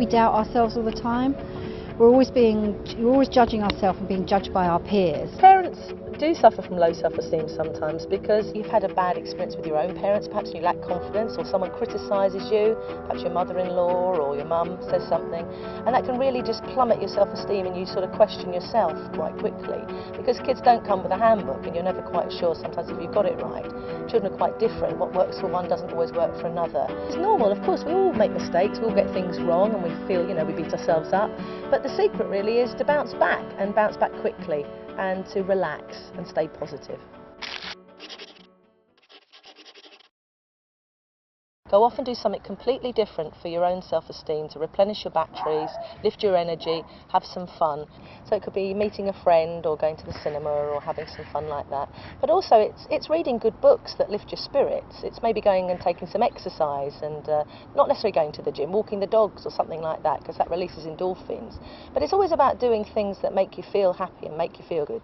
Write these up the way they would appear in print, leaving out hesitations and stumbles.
doubt ourselves all the time. We're always judging ourselves and being judged by our peers. Parents do suffer from low self-esteem sometimes because you've had a bad experience with your own parents, perhaps you lack confidence, or someone criticises you, perhaps your mother-in-law or your mum says something, and that can really just plummet your self-esteem, and you sort of question yourself quite quickly, because kids don't come with a handbook and you're never quite sure sometimes if you've got it right. Children are quite different. What works for one doesn't always work for another. It's normal, of course, we all make mistakes, we all get things wrong, and we feel, we beat ourselves up, but the secret really is to bounce back, and bounce back quickly, and to relax and stay positive. Go off and do something completely different for your own self-esteem, to replenish your batteries, lift your energy, have some fun. So it could be meeting a friend or going to the cinema or having some fun like that. But also it's reading good books that lift your spirits. It's maybe going and taking some exercise and not necessarily going to the gym, walking the dogs or something like that, because that releases endorphins. But it's always about doing things that make you feel happy and make you feel good.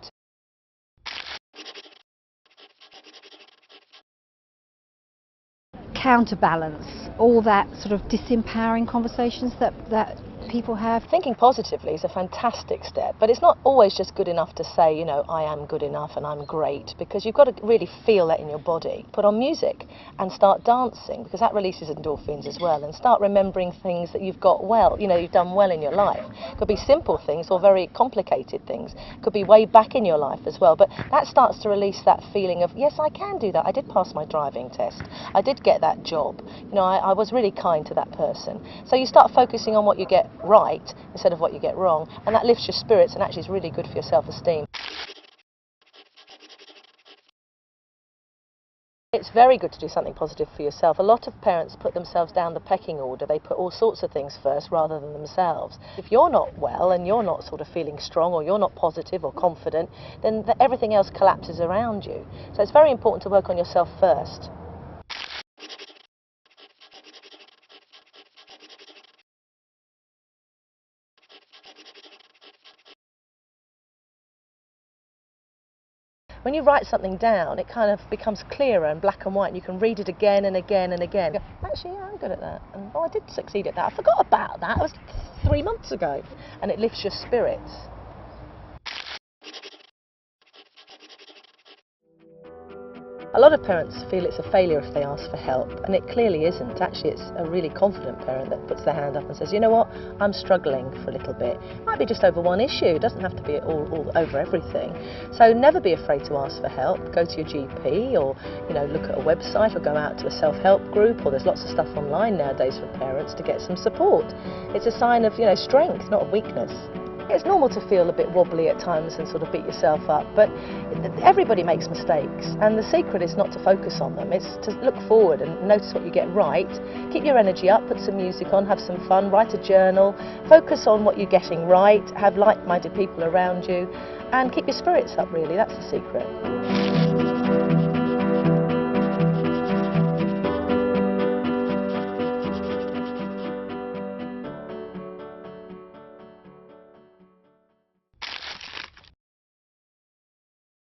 Counterbalance all that sort of disempowering conversations that people have. Thinking positively is a fantastic step, but it's not always just good enough to say, I am good enough and I'm great, because you've got to really feel that in your body. Put on music and start dancing, because that releases endorphins as well, and start remembering things that you've got well, you've done well in your life. It could be simple things or very complicated things. It could be way back in your life as well, but that starts to release that feeling of, yes, I can do that. I did pass my driving test. I did get that job. I was really kind to that person. So you start focusing on what you get right instead of what you get wrong, and that lifts your spirits and actually is really good for your self-esteem. It's very good to do something positive for yourself. A lot of parents put themselves down the pecking order. They put all sorts of things first rather than themselves. If you're not well and you're not sort of feeling strong, or you're not positive or confident, then everything else collapses around you. So it's very important to work on yourself first. When you write something down, it kind of becomes clearer and black and white, and you can read it again and again and again. Actually, yeah, I'm good at that. And, I did succeed at that. I forgot about that. It was 3 months ago. And it lifts your spirits. A lot of parents feel it's a failure if they ask for help, and it clearly isn't. Actually, it's a really confident parent that puts their hand up and says, you know what, I'm struggling for a little bit. It might be just over one issue, it doesn't have to be all over everything. So never be afraid to ask for help. Go to your GP, or look at a website, or go out to a self-help group, or there's lots of stuff online nowadays for parents to get some support. It's a sign of strength, not of weakness. It's normal to feel a bit wobbly at times and sort of beat yourself up, but everybody makes mistakes, and the secret is not to focus on them. It's to look forward and notice what you get right, keep your energy up, put some music on, have some fun, write a journal, focus on what you're getting right, have like-minded people around you, and keep your spirits up, really. That's the secret.